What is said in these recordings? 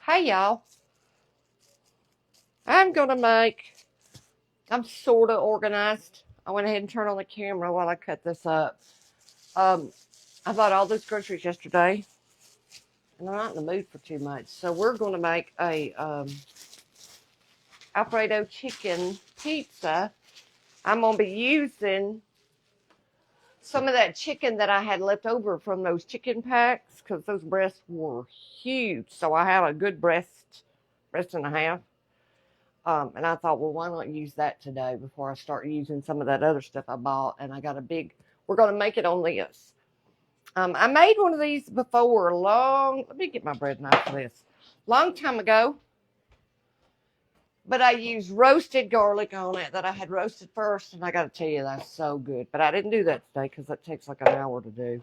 Hey y'all, I'm sort of organized. I went ahead and turned on the camera while I cut this up. Um, I bought all those groceries yesterday, and I'm not in the mood for too much. So we're going to make a Alfredo chicken pizza. I'm going to be using some of that chicken that I had left over from those chicken packs because those breasts were huge. So I have a good breast and a half. And I thought, well, why not use that today before I start using some of that other stuff I bought? And I got we're going to make it on this. I made one of these before let me get my bread knife for this, long time ago. But I used roasted garlic on it that I had roasted first. And I got to tell you, that's so good. But I didn't do that today because that takes like an hour to do.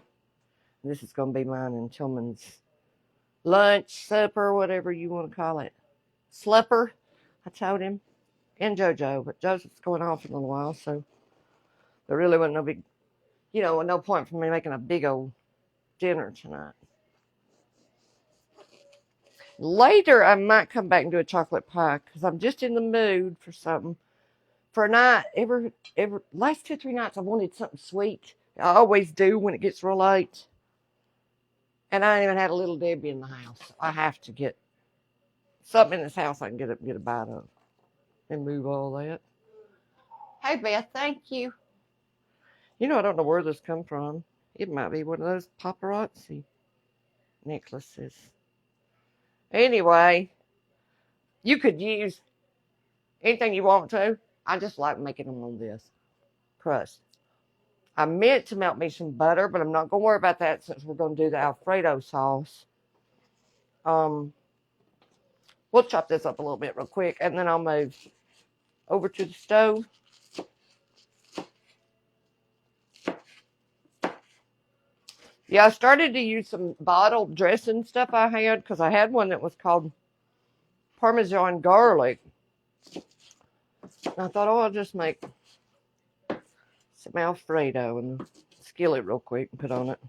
And this is going to be mine and Tillman's lunch, supper, whatever you want to call it. Slupper, I told him. And JoJo, but Joseph's going off in a little while, so there really wasn't no point for me making a big old dinner tonight. Later, I might come back and do a chocolate pie because I'm just in the mood for something. For a night, every last 2 or 3 nights, I wanted something sweet. I always do when it gets real late. And I ain't even had a little Debbie in the house. I have to get something in this house I can get a bite of and move all that. Hey, Beth, thank you. I don't know where this come from. It might be one of those paparazzi necklaces. Anyway, you could use anything you want to. I just like making them on this crust. I meant to melt me some butter, but I'm not going to worry about that since we're going to do the Alfredo sauce. We'll chop this up a little bit real quick, and then I'll move over to the stove. Yeah, I started to use some bottled dressing stuff I had because I had one that was called Parmesan garlic. And I thought, I'll just make some Alfredo and skillet real quick and put on it.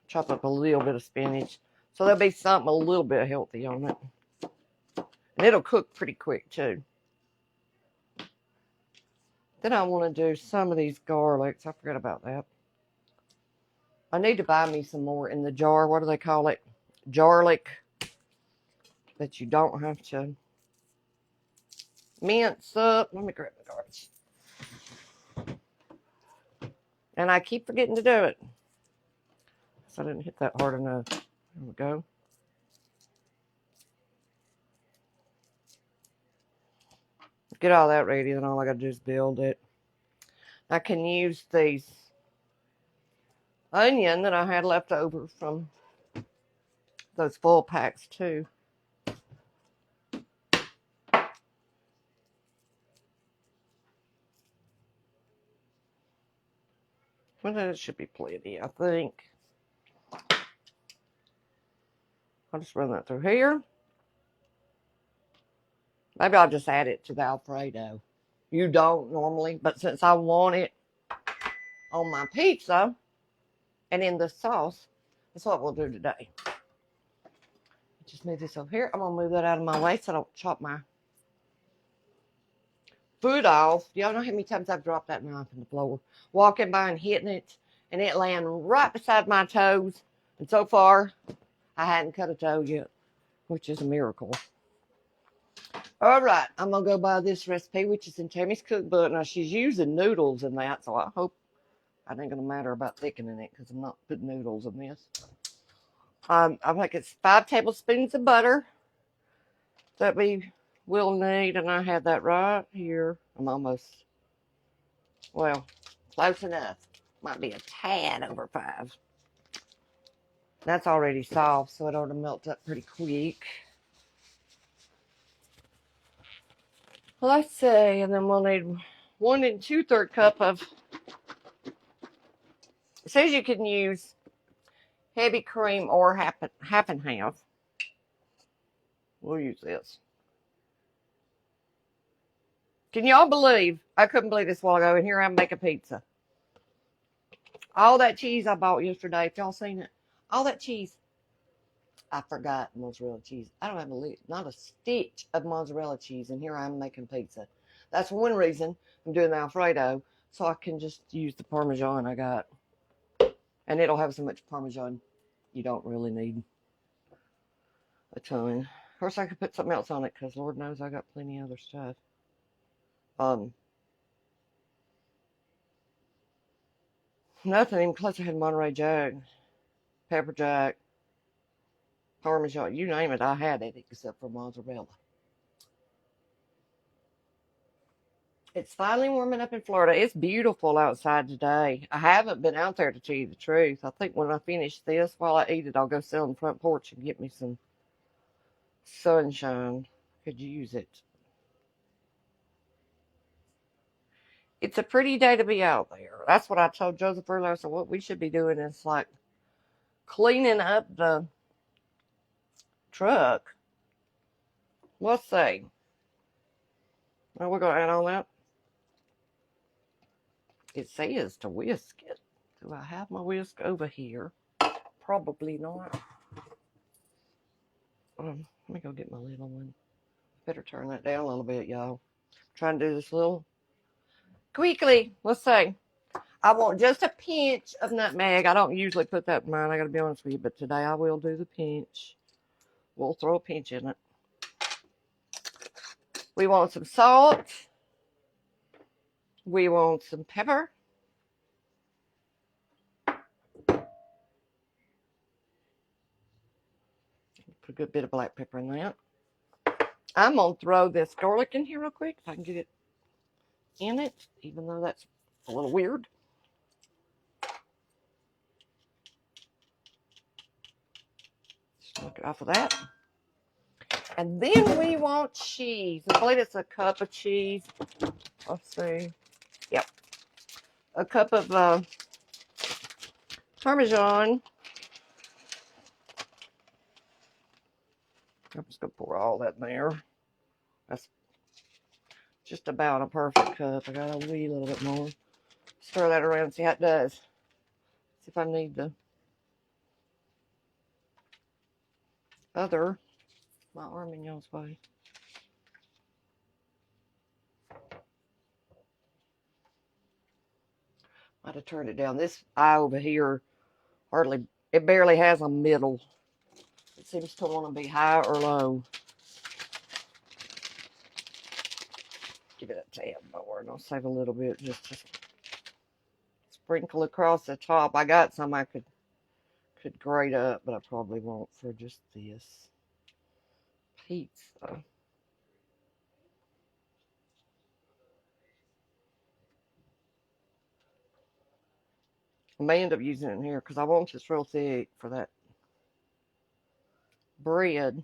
Chop up a little bit of spinach. So there'll be something a little bit healthy on it. And it'll cook pretty quick too. Then I want to do some of these garlics. I forgot about that. I need to buy me some more in the jar. What do they call it? Jarlic. That you don't have to mince up. Let me grab the garlic. And I keep forgetting to do it. So I didn't hit that hard enough. There we go. Get all that ready, then all I gotta do is build it. I can use these onion that I had left over from those full packs too. Well, that should be plenty, I think. I'll just run that through here. Maybe I'll just add it to the Alfredo. You don't normally, but since I want it on my pizza and in the sauce, that's what we'll do today. Just move this over here. I'm going to move that out of my way so I don't chop my food off. Y'all know how many times I've dropped that knife in the floor, walking by and hitting it, and it laying right beside my toes. And so far, I hadn't cut a toe yet, which is a miracle. All right, I'm going to go by this recipe, which is in Tammy's cookbook. Now, she's using noodles in that, so I hope it ain't going to matter about thickening it because I'm not putting noodles in this. I think it's 5 tablespoons of butter that we will need, and I have that right here. I'm almost, well, close enough. Might be a tad over 5. That's already soft, so it ought to melt up pretty quick. Let's see, and then we'll need 1 2/3 cup of, it says you can use heavy cream or half and half. We'll use this. Can y'all believe, I couldn't believe this a while ago, and here I'm making pizza. All that cheese I bought yesterday, if y'all seen it, all that cheese, I forgot mozzarella cheese. I don't have not a stitch of mozzarella cheese, and here I am making pizza. That's one reason I'm doing the Alfredo, so I can just use the Parmesan I got. And it'll have so much Parmesan, you don't really need a ton. Of course, I could put something else on it, because Lord knows I got plenty of other stuff. Nothing even close. I had Monterey Jack, pepper jack, Parmesan, you name it, I had it except for mozzarella. It's finally warming up in Florida. It's beautiful outside today. I haven't been out there to tell you the truth. I think when I finish this, while I eat it, I'll go sit on the front porch and get me some sunshine. Could use it. It's a pretty day to be out there. That's what I told Joseph earlier. So what we should be doing is like cleaning up the truck. Let's see. Well, we're going to add all that. It says to whisk it. Do I have my whisk over here? Probably not. Let me go get my little one. Better turn that down a little bit, y'all. Trying to do this little quickly. Let's see. I want just a pinch of nutmeg. I don't usually put that in mine, I gotta be honest with you, but today I will do the pinch. We'll throw a pinch in it. We want some salt. We want some pepper. Put a good bit of black pepper in that. I'm gonna throw this garlic in here real quick if I can get it in it, even though that's a little weird. Just knock it off of that. And then we want cheese. I believe it's a cup of cheese. Let's see. Yep. A cup of Parmesan. I'm just going to pour all that in there. That's just about a perfect cup. I got a wee little bit more. Stir that around and see how it does. See if I need the other. My arm in y'all's way. Might have turned it down. This eye over here it barely has a middle. It seems to want to be high or low. Give it a tad more, and I'll save a little bit just to sprinkle across the top. I got some I could grate up, but I probably won't for just this pizza. I may end up using it in here because I want this real thick for that bread.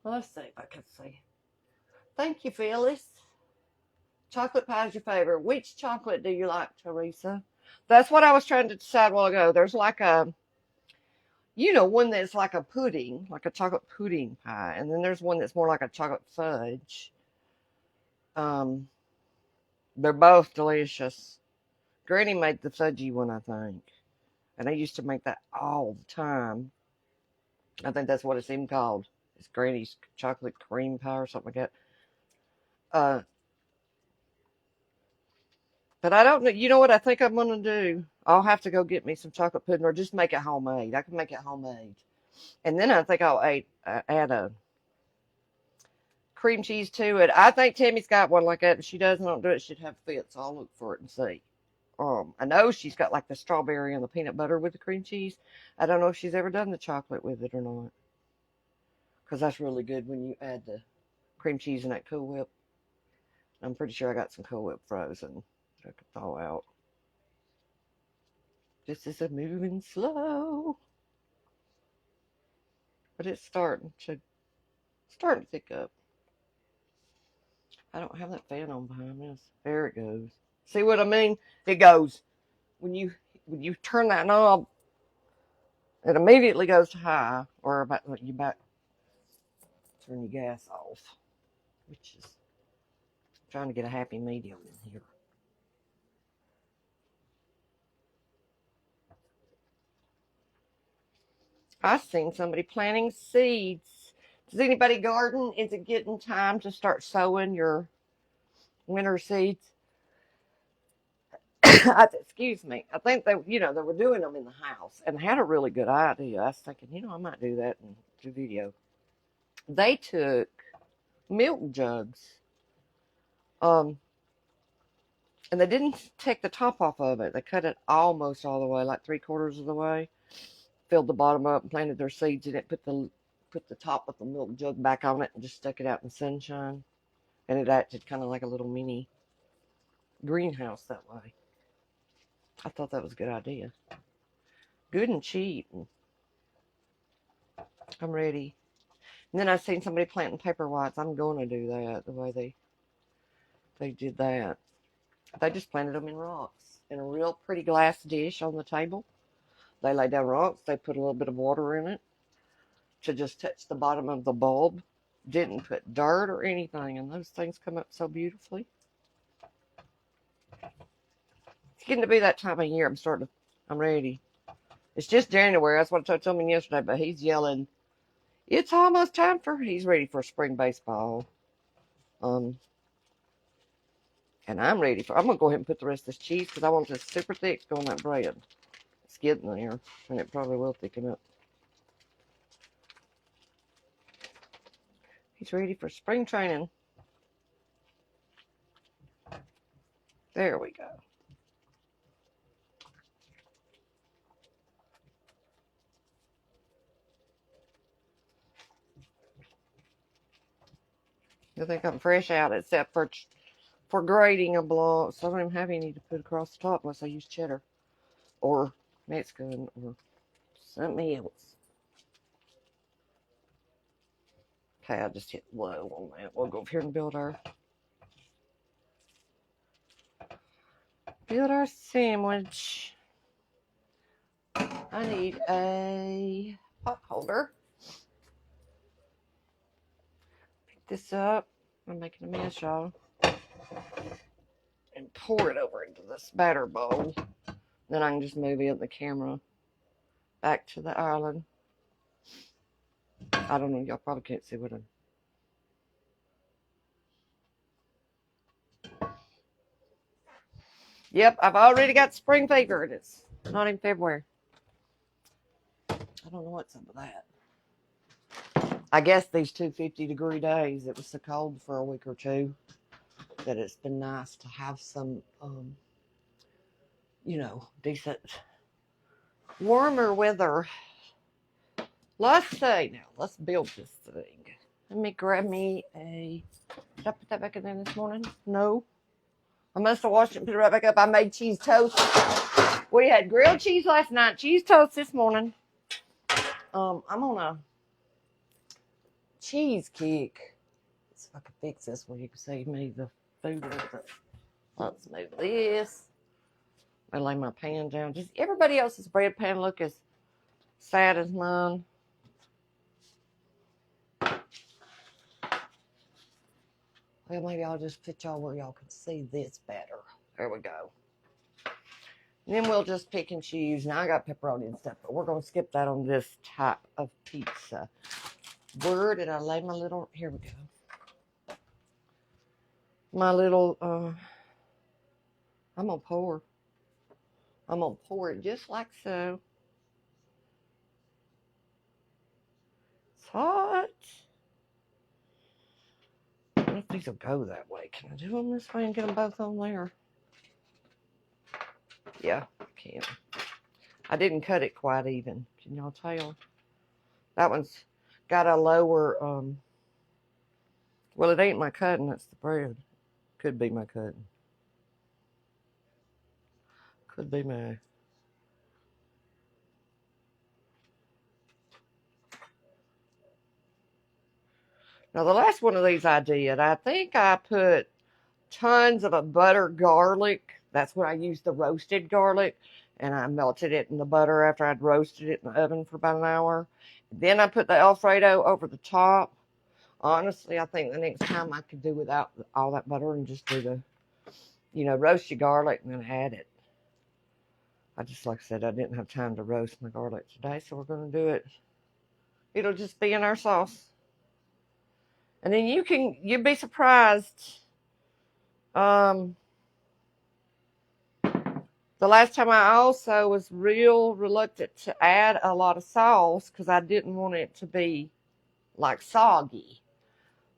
Let's see if I can see. Thank you, Phyllis. Chocolate pie is your favorite. Which chocolate do you like, Teresa? That's what I was trying to decide a while ago. There's like one that's like a pudding, like a chocolate pudding pie. And then there's one that's more like a chocolate fudge. They're both delicious. Granny made the fudgy one, I think. And I used to make that all the time. I think that's what it's even called. It's Granny's chocolate cream pie or something like that. But I don't know. You know what I think I'm going to do? I'll have to go get me some chocolate pudding or just make it homemade. I can make it homemade. And then I think I'll add a cream cheese to it. I think Tammy's got one like that. If she doesn't, don't do it, she'd have fit. So I'll look for it and see. I know she's got like the strawberry and the peanut butter with the cream cheese. I don't know if she's ever done the chocolate with it or not. Because that's really good when you add the cream cheese and that Cool Whip. I'm pretty sure I got some Cool Whip frozen that I could thaw out. This is a moving slow. But it's starting to pick up. I don't have that fan on behind this. There it goes. See what I mean? It goes. When you turn that knob, it immediately goes to high, or about you back turn your gas off, which is I'm trying to get a happy medium in here. I seen somebody planting seeds. Does anybody garden? Is it getting time to start sowing your winter seeds? Excuse me. I think they, they were doing them in the house and had a really good idea. I was thinking, I might do that in the video. They took milk jugs, and they didn't take the top off of it. They cut it almost all the way, like 3/4 of the way. Filled the bottom up and planted their seeds in it. Put the top of the milk jug back on it and just stuck it out in the sunshine. And it acted kind of like a little mini greenhouse that way. I thought that was a good idea. Good and cheap. I'm ready. And then I seen somebody planting paper whites. I'm going to do that the way they did that. They just planted them in rocks in a real pretty glass dish on the table. They laid down rocks. They put a little bit of water in it to just touch the bottom of the bulb. Didn't put dirt or anything, and those things come up so beautifully. It's getting to be that time of year. I'm ready. It's just January. That's what I told him yesterday, but he's yelling, it's almost time he's ready for spring baseball. And I'm ready I'm going to go ahead and put the rest of this cheese because I want this super thick to go on that bread. It's getting there, and it probably will thicken up. He's ready for spring training. There we go. I think I'm fresh out except for grating a block, so I don't even have any to put across the top unless I use cheddar or Mexican or something else. Okay, I just hit low on that. We'll go over here and build our sandwich. I need a pot holder. Pick this up. I'm making a mess, y'all. And pour it over into this batter bowl. Then I can just move the camera back to the island. I don't know. Y'all probably can't see what I'm... Yep, I've already got spring fever. It's not in February. I don't know what's up with that. I guess these 250-degree days, it was so cold for a week or two that it's been nice to have some, decent warmer weather. Let's see now. Let's build this thing. Let me grab me a... Did I put that back in there this morning? No. I must have washed it and put it right back up. I made cheese toast. We had grilled cheese last night. Cheese toast this morning. I'm on a cheese kick. Let's see if I can fix this where you can see me the food with it. Let's move this. I lay my pan down. Just everybody else's bread pan look as sad as mine. Well, maybe I'll just put y'all where y'all can see this better. There we go. And then we'll just pick and choose. Now I got pepperoni and stuff, but we're going to skip that on this type of pizza. Where did I lay my little... Here we go. My little... I'm going to pour. I'm going to pour it just like so. It's hot. I don't know if these will go that way. Can I do them this way and get them both on there? Yeah, I can. I didn't cut it quite even. Can y'all tell? That one's got a lower, well, it ain't my cutting, that's the bread. Could be my cutting. Could be my... Now, the last one of these I did, I think I put tons of a butter garlic. That's what I used, the roasted garlic. And I melted it in the butter after I'd roasted it in the oven for about an hour. Then I put the Alfredo over the top. Honestly, I think the next time I could do without all that butter and just do the, roast your garlic and then add it. I just, like I said, I didn't have time to roast my garlic today, so we're going to do it It'll just be in our sauce. And then you'd be surprised. The last time I also was real reluctant to add a lot of sauce because I didn't want it to be like soggy.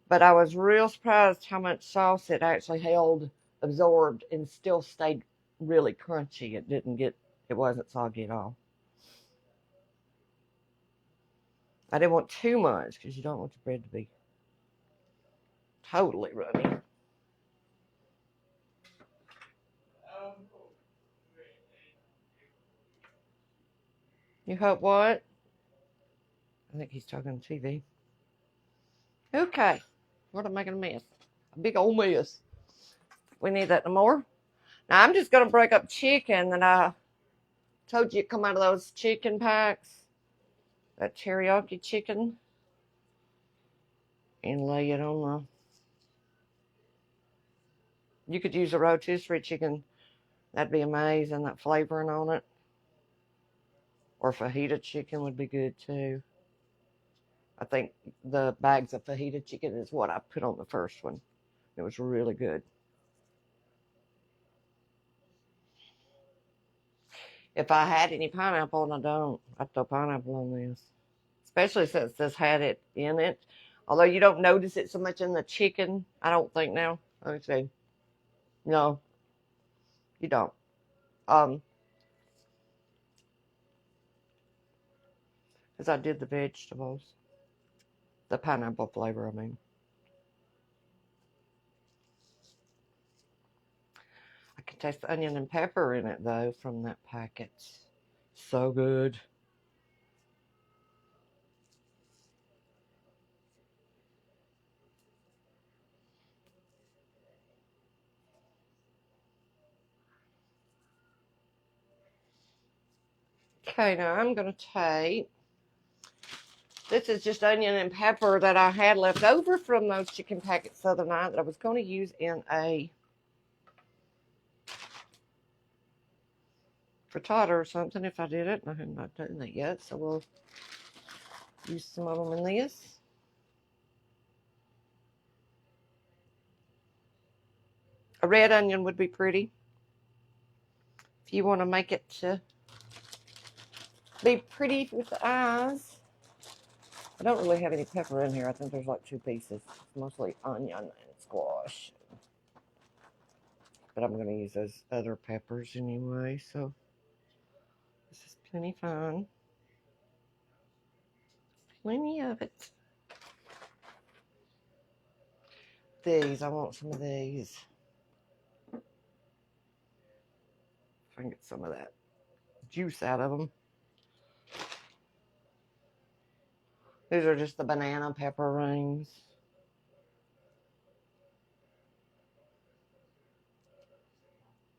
But I was real surprised how much sauce it actually held, absorbed, and still stayed really crunchy. It wasn't soggy at all. I didn't want too much because you don't want the bread to be totally runny. You hope what? I think he's talking to TV. Okay. What am I making a mess? A big old mess. We need that no more. Now I'm just going to break up chicken that I told you come out of those chicken packs. That teriyaki chicken. And lay it on the... You could use a rotisserie chicken. That'd be amazing. That flavoring on it. Or fajita chicken would be good too. I think the bags of fajita chicken is what I put on the first one. It was really good. If I had any pineapple, and I don't, I'd throw pineapple on this. Especially since this had it in it. Although you don't notice it so much in the chicken, I don't think now. Let me see. No, you don't. Because I did the vegetables. The pineapple flavor, I mean. I can taste the onion and pepper in it, though, from that packet. So good. Okay, now I'm going to take... This is just onion and pepper that I had left over from those chicken packets the other night that I was going to use in a frittata or something if I did it. I have not done that yet, so we'll use some of them in this. A red onion would be pretty. If you want to make it to be pretty with the eyes. I don't really have any pepper in here. I think there's like 2 pieces. It's mostly onion and squash. But I'm going to use those other peppers anyway, so this is plenty fine. Plenty of it. These, I want some of these. If I can get some of that juice out of them. These are just the banana pepper rings.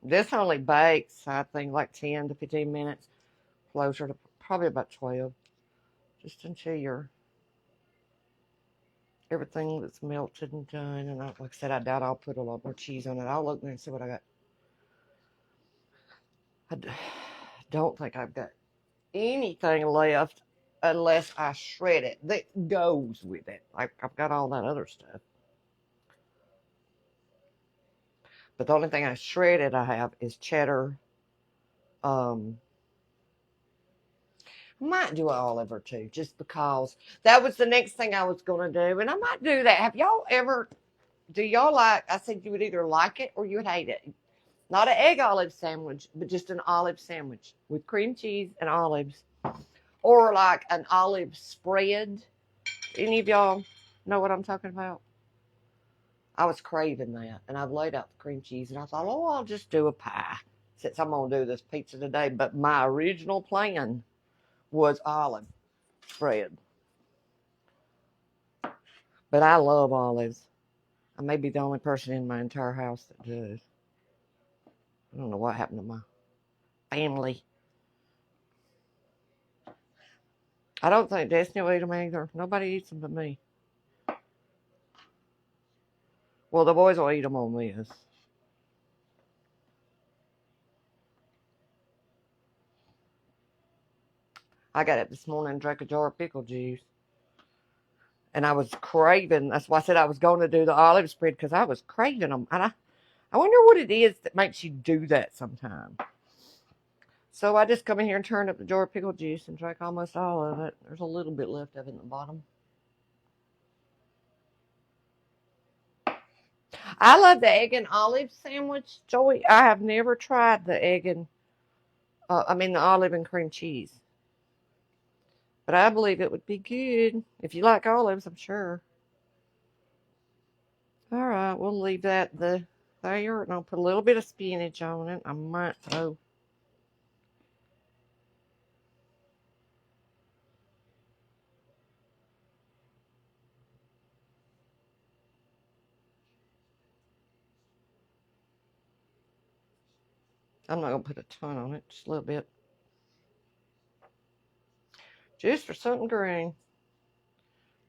This only bakes, I think, like 10 to 15 minutes. Closer to probably about 12. Just until everything that's melted and done. And like I said, I doubt I'll put a lot more cheese on it. I'll look there and see what I got. I don't think I've got anything left unless I shred it that goes with it. Like I've got all that other stuff. But the only thing I shredded I have is cheddar. I might do an olive or two just because that was the next thing I was going to do. And I might do that. Have y'all ever, do y'all like, I said you would either like it or you would hate it. Not an egg olive sandwich, but just an olive sandwich with cream cheese and olives. Or like an olive spread. Any of y'all know what I'm talking about? I was craving that. And I've laid out the cream cheese. And I thought, oh, I'll just do a pie since I'm going to do this pizza today. But my original plan was olive spread. But I love olives. I may be the only person in my entire house that does. I don't know what happened to my family. I don't think Destiny will eat them either. Nobody eats them but me. Well, the boys will eat them on this. I got up this morning and drank a jar of pickle juice. And I was craving. That's why I said I was going to do the olive spread, because I was craving them. And I wonder what it is that makes you do that sometimes. So I just come in here and turn up the jar of pickle juice and drank almost all of it. There's a little bit left of it in the bottom. I love the egg and olive sandwich, Joey. I have never tried the egg and, the olive and cream cheese. But I believe it would be good. If you like olives, I'm sure. All right, we'll leave that there, and I'll put a little bit of spinach on it. I might throw. I'm not going to put a ton on it, just a little bit. Just for something green.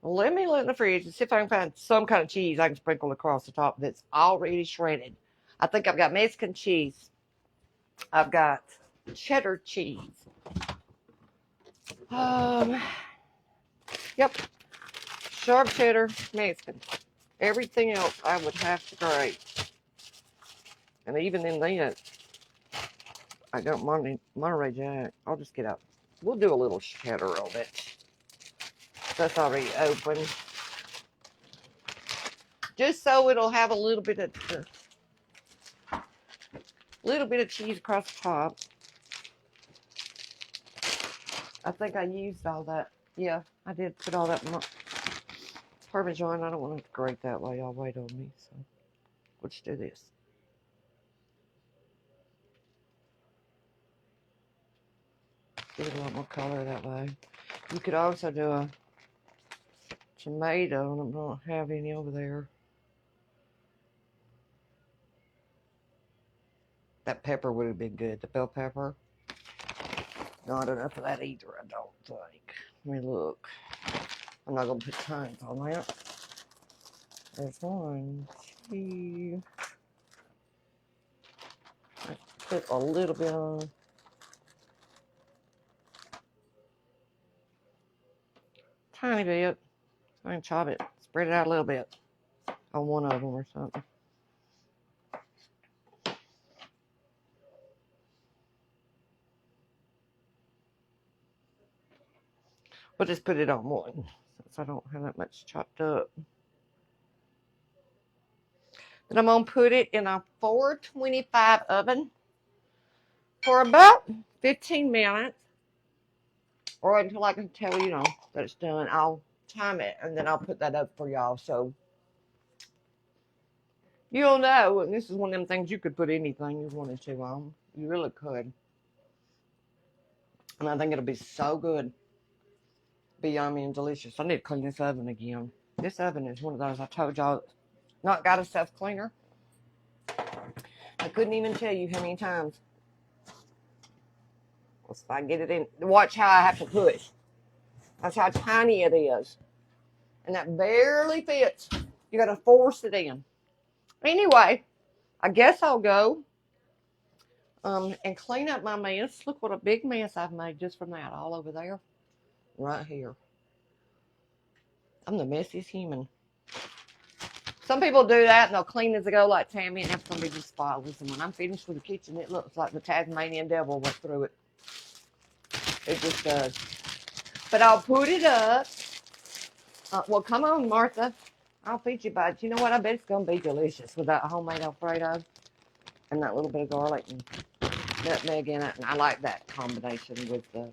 Let me look in the fridge and see if I can find some kind of cheese I can sprinkle across the top that's already shredded. I think I've got Mexican cheese. I've got cheddar cheese. Yep. Sharp cheddar, Mexican. Everything else I would have to grate. And even in that, I got Monterey Jack. I'll just get out. We'll do a little cheddar on it. That's already open. Just so it'll have a little bit of cheese across the top. I think I used all that. Yeah, I did put all that Parmesan. I don't want it to grate that way. I'll wait on me. So let's do this. Get a lot more color that way. You could also do a tomato, and I don't have any over there. That pepper would have been good, the bell pepper. Not enough of that either, I don't think. Let me look. I'm not going to put tons on that. There's 1, 2. I put a little bit on. Tiny bit. I can chop it, spread it out a little bit on one of them or something. We'll just put it on one since I don't have that much chopped up. Then I'm going to put it in a 425 oven for about 15 minutes, or until I can tell that it's done. I'll time it, and then I'll put that up for y'all, so you'll know. And this is one of them things you could put anything you wanted to on. You really could. And I think it'll be so good. Be yummy and delicious. I need to clean this oven again. This oven is one of those I told y'all not got a self-cleaner. I couldn't even tell you how many times. Let's if I get it in. Watch how I have to push. That's how tiny it is. And that barely fits. You got to force it in. Anyway, I guess I'll go and clean up my mess. Look what a big mess I've made just from that. All over there. Right here. I'm the messiest human. Some people do that and they'll clean as they go like Tammy, and that's going to be just spotless. And when I'm finished with the kitchen, it looks like the Tasmanian devil went through it. It just does. But I'll put it up. Well, come on, Martha. I'll feed you, bud. You know what? I bet it's going to be delicious with that homemade Alfredo and that little bit of garlic and nutmeg in it. And I like that combination with the...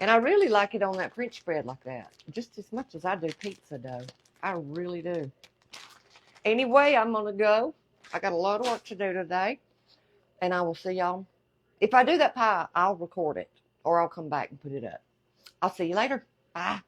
And I really like it on that French bread like that. Just as much as I do pizza dough. I really do. Anyway, I'm going to go. I got a lot of work to do today. And I will see y'all. If I do that pie, I'll record it. Or I'll come back and put it up. I'll see you later. Bye.